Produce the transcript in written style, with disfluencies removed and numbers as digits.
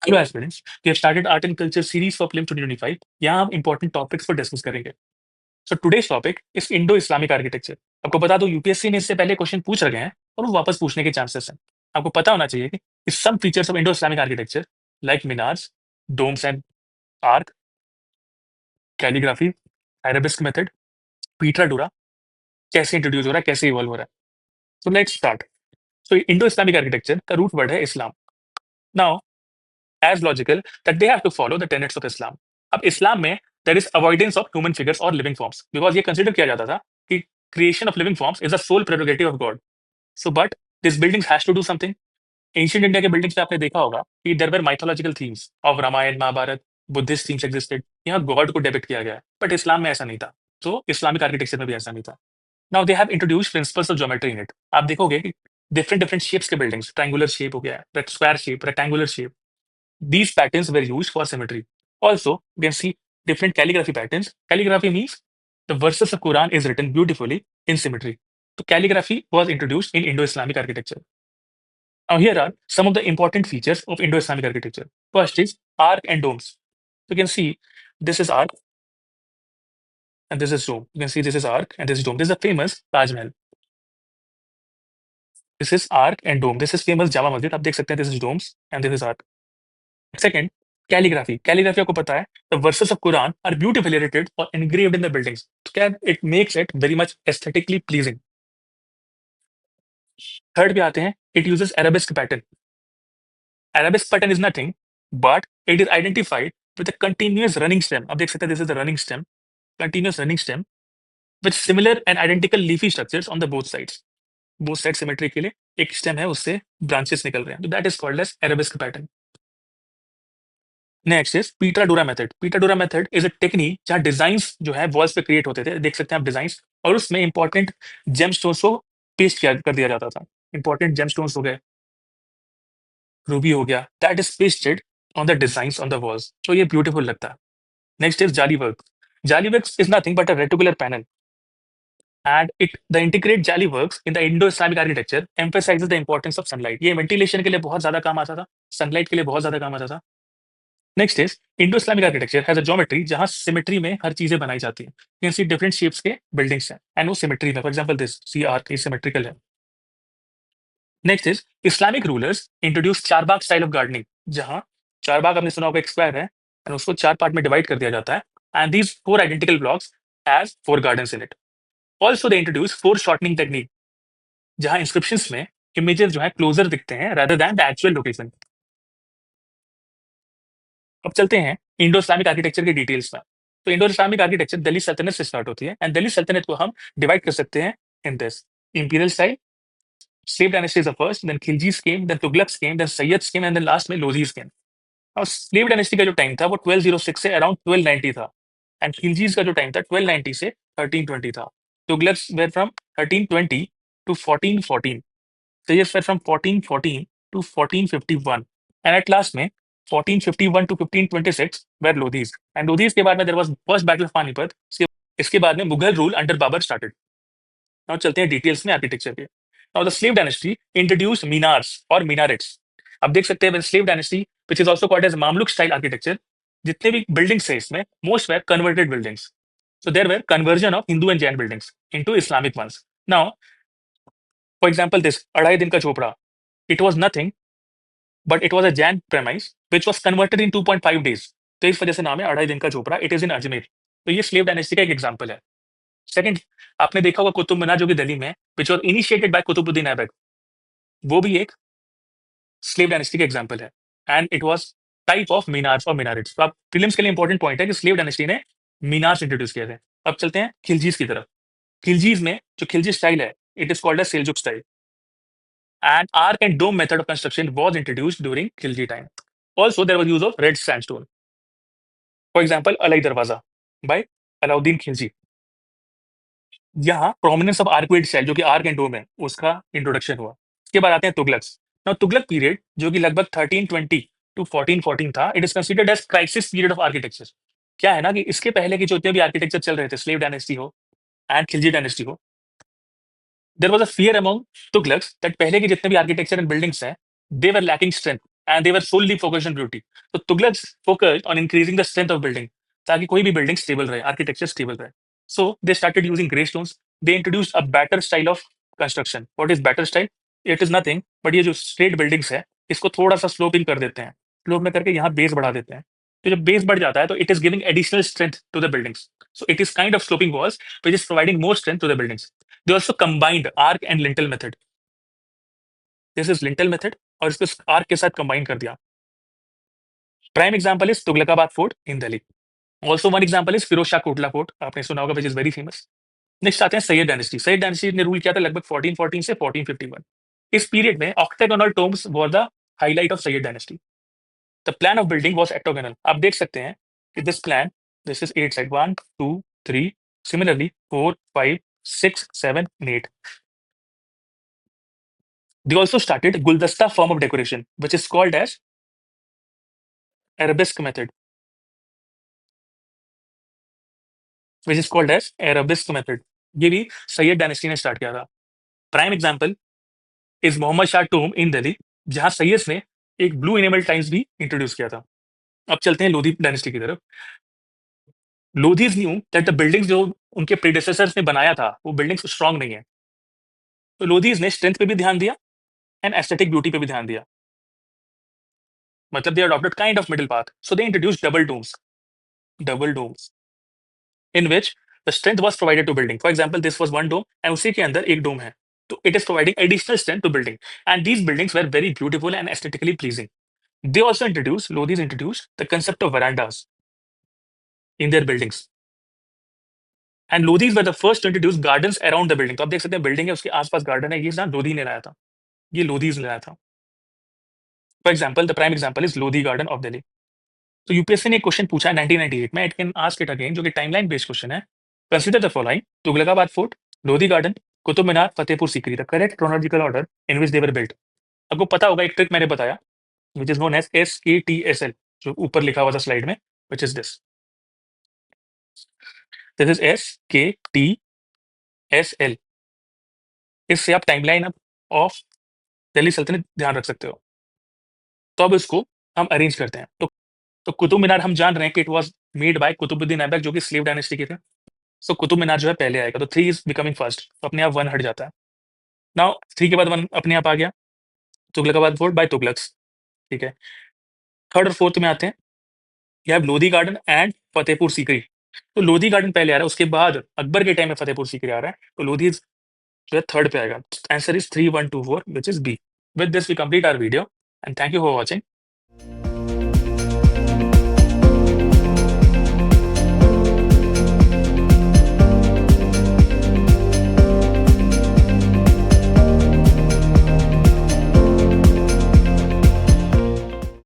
Hello aspirants, we have started art and culture series for film 2025। यहाँ हम important topics पर discuss करेंगे। So today's topic is Indo Islamic architecture. आपको बता दो यूपीएससी ने इससे पहले क्वेश्चन पूछ रखे हैं और वो वापस पूछने के चांसेस हैं। आपको पता होना चाहिए कि some features of Indo Islamic architecture like minars, domes and arch, calligraphy, arabesque method, pietra dura कैसे इंट्रोड्यूस हो रहा है, कैसे इवॉल्व हो रहा है। So let's start. So Indo Islamic architecture का रूट वर्ड है Islam. Now as logical that they have to follow the tenets of Islam. अब इस्लाम में there is avoidance of human figures or living forms because ये consider किया जाता था कि creation of living forms is the sole prerogative of God. So but this building has to do something. Ancient India के buildings पे आपने देखा होगा कि there were mythological themes of Ramayana Mahabharata, Buddhist themes existed. यहाँ गॉड को डेपिक्ट किया गया है बट इस्लाम में ऐसा नहीं था। तो इस्लामिक आर्किटेक्चर में भी ऐसा नहीं था। Now they have introduced principles of geometry in it. आप देखोगे कि डिफरेंट डिफरेंट शेप्स के बिल्डिंग्स, ट्रायंगुलर शेप हो गया, square shape, rectangular shape, these patterns were used for symmetry. Also, you can see different calligraphy patterns. Calligraphy means the verses of Quran is written beautifully in symmetry. So calligraphy was introduced in Indo-Islamic architecture. Now here are some of the important features of Indo-Islamic architecture. First is arc and domes. So you can see this is arc and this is dome. You can see this is arc and this is dome. This is a famous Taj Mahal. This is arc and dome. This is famous Jama Masjid. आप देख सकते हैं this is domes and this is arc. Second, calligraphy. Calligraphy आपको पता है the verses of Quran are beautifully written or engraved in the buildings. So क्या it makes it very much aesthetically pleasing. Third पे आते हैं it uses arabesque pattern. Arabesque pattern is nothing but it is identified with a continuous running stem. आप देख सकते हैं this is the running stem, continuous running stem with similar and identical leafy structures on the both sides. Both sides symmetry के लिए एक stem है उससे branches निकल रहे हैं. So that is called as arabesque pattern. Next is pietra dura method. Pietra dura method is a technique जहाँ designs जो है वॉल्स पे क्रिएट होते थे, देख सकते हैं आप डिजाइन्स, और उसमें इंपॉर्टेंट जेम स्टोन्स को पेस्ट किया कर दिया जाता था। इंपॉर्टेंट जेम स्टोन्स हो गए, रूबी हो गया, that is pasted on the designs on the walls, तो ये ब्यूटीफुल लगता है। नेक्स्ट इज जाली वर्क। जाली work is nothing but a reticular panel and the integrate jali works in the Indo-Islamic architecture emphasizes the importance of sunlight. ये ventilation के लिए बहुत ज्यादा काम आता था, सनलाइट के लिए बहुत ज्यादा काम आता था। Next is Indo Islamic architecture has a geometry जहां सिमेट्री में हर चीजें बनाई जाती हैं। You can see different shapes के बिल्डिंग्स हैं एंड वो सिमेट्री में, for example this C R की सिमेट्रिकल है। Next is Islamic rulers introduce charbagh style of gardening, जहां चारबाग आपने सुना होगा एक स्क्वायर है एंड उसको चार पार्ट में डिवाइड कर दिया जाता है and these four identical blocks has four gardens in it. Also they introduce four shortening technique, जहां इंस्क्रिप्शंस में इमेजेस जो है क्लोजर दिखते हैं rather than the actual location. अब चलते हैं इंडो इस्लामिक आर्किटेक्चर के डिटेल्स में। तो इंडो इस्लामिक आर्किटेक्चर दिल्ली सल्तनत से स्टार्ट होती है एंड दिल्ली सल्तनत को हम डिवाइड कर सकते हैं in this imperial style, slave dynasty is the first, then Khiljis came, then Tughlaqs came, then Sayyids came and then last में लोधीज केम। और स्लेव डायनेस्टी का जो टाइम था वो 1206 से अराउंड 1290 था एंड खिलजीज का जो टाइम था 1290 से 1320 था। Tughlaqs were from 1320 to 1414, Sayyid were from 1414 to 1451 and at last में 1451 to 1526 were Lodhis and Lodhis के बाद में there was first battle of Panipat. इसके बाद में Mughal rule under Babur started. Now चलते हैं डिटेल्स में आर्किटेक्चर के। Now the slave dynasty introduce minars और मीनारेट्स। अब देख सकते हैं slave dynasty which is also called as Mamluk style architecture, जितने भी बिल्डिंग्स है इसमें most were converted buildings. So there were conversion of Hindu and Jain buildings into Islamic ones. Now, for example, this अढ़ाई Din Ka झोपड़ा, it was nothing but it was a Jain premise which was converted in 2.5 days. तो इस वजह से नाम है Adhai Din Ka Jhonpra. It is in Ajmer. तो ये slave dynasty का एक एग्जांपल है। सेकंड, आपने देखा होगा कुतुब मीनार जो कि दिल्ली में, which was initiated by Qutubuddin Aibak, वो भी एक स्लेव डायनेस्टी का एग्जांपल है and it was type of minars और मीनारेट्स। तो आप फिल्म्स के लिए इंपॉर्टेंट पॉइंट है कि स्लेव डायनेस्टी ने मीनार्स इंट्रोड्यूस किए थे। अब चलते हैं खिलजीज की तरफ। खिलजीज में जो खिलजी स्टाइल है, it is called as Seljuk style and arc and dome method of construction was introduced during Khilji time. Also, there was use of red sandstone. For example, Alai Darwaza by Alauddin Khilji. यहाँ prominence of आर्कवेड style जो कि arc and डोम है उसका introduction हुआ। इसके बाद आते हैं तुगलक्स। नाउ तुगलक पीरियड जो कि लगभग 1320 टू 1414 था, it is considered as crisis period of architecture. क्या है ना कि इसके पहले के जितने भी आर्किटेक्चर चल रहे थे, स्लेव डायनेस्टी हो एंड खिलजी डायनेस्टी हो, there was a fear among Tughlaqs that पहले के जितने भी आर्किटेक्चर एंड बिल्डिंग्स हैं, they were lacking strength and they were solely focused on beauty. So Tughlaqs focused on increasing the strength of building, ताकि कोई भी building stable रहे, architecture stable रहे. So they started using grey stones. They introduced a better style of construction. What is better style? It is nothing but ये जो straight buildings है, इसको थोड़ा सा sloping कर देते हैं. Slope में करके यहाँ base बढ़ा देते हैं. तो जब base बढ़ जाता है तो it is giving additional strength to the buildings. So it is kind of sloping walls which is providing more strength to the buildings. They also combined arc and lintel method. This is lintel method और इसको arc के साथ combine कर दिया. Prime example is Tughlaqabad Fort in Delhi. Also one example is Firoz Shah Kotla Fort. आपने सुना होगा which is very famous. Next आते हैं सैयद डायनेस्टी. सैयद डायनेस्टी ने रूल किया था लगभग 1414 से 1451. इस पीरियड में octagonal tombs were the highlight of Sayyid dynasty. The plan of building was octagonal. आप देख सकते हैं कि this plan, this is 8 side 1 2 3, similarly 4 5 6 7 and 8. They also started Guldasta form of decoration, which is called as arabesque method. Which is called as arabesque method. ये भी Syed dynasty ने start किया था. Prime example is Mohammed Shah tomb in Delhi, जहां सैयद ने एक blue enamel tiles भी introduce किया था. अब चलते हैं लोधी डायनेस्टी की तरफ. Lodis knew that the buildings जो उनके प्रीडेसेसर्स ने बनाया था वो बिल्डिंग्स स्ट्रांग नहीं है. तो लोधीज ने स्ट्रेंथ पे भी ध्यान दिया एंड एस्थेटिक ब्यूटी पे भी ध्यान दिया. मतलब they adopted kind of middle path. So they introduce double domes in which the strength was provided to building. For example this was one dome and उसी के अंदर एक डोम है. तो it is providing additional strength to building and these buildings were very beautiful and aesthetically pleasing. They also introduced, Lodhis introduced the concept of verandas in their buildings. And Lodhis were the first to introduce gardens around the building. तो आप देख सकते हैं building है उसके आसपास garden है. ये ना लोधी ने लाया था, ये लोधीज ने लाया था. For example the prime example is Lodhi garden of Delhi. तो यूपीएससी ने क्वेश्चन पूछा है 1998 में. It can ask it again, जो कि टाइमलाइन बेस्ड क्वेश्चन है. Consider the following: Tughlakabad fort, Lodhi garden, Qutub Minar, Fatehpur Sikri. The correct chronological order in which they were built. आपको पता होगा एक ट्रिक मैंने बताया which is known as SKTSL, जो ऊपर लिखा हुआ था स्लाइड में, which is this. This is SKTSL. इससे आप टाइमलाइन ऑफ दिल्ली सल्तनत ध्यान रख सकते हो. तो अब इसको हम अरेंज करते हैं. तो कुतुब मीनार हम जान रहे हैं कि it was made by Qutubuddin Aibak, जो कि स्लेव डायनेस्टी के थे. सो कुतुब मीनार जो है पहले आएगा. तो 3 इज बिकमिंग फर्स्ट, तो अपने आप 1 हट जाता है. नाउ 3 के बाद 1 अपने आप आ गया. Tughlakabad fort by Tughlaqs. ठीक है. थर्ड और फोर्थ में आते हैं. You have Lodhi garden and Fatehpur Sikri. तो लोधी गार्डन पहले आ रहा है, उसके बाद अकबर के टाइम में फतेहपुर सीकरी आ रहा है. तो लोधी जो है थर्ड पे आएगा. Answer is 3 1 2 4 which is B. With this we complete our video and thank you for watching.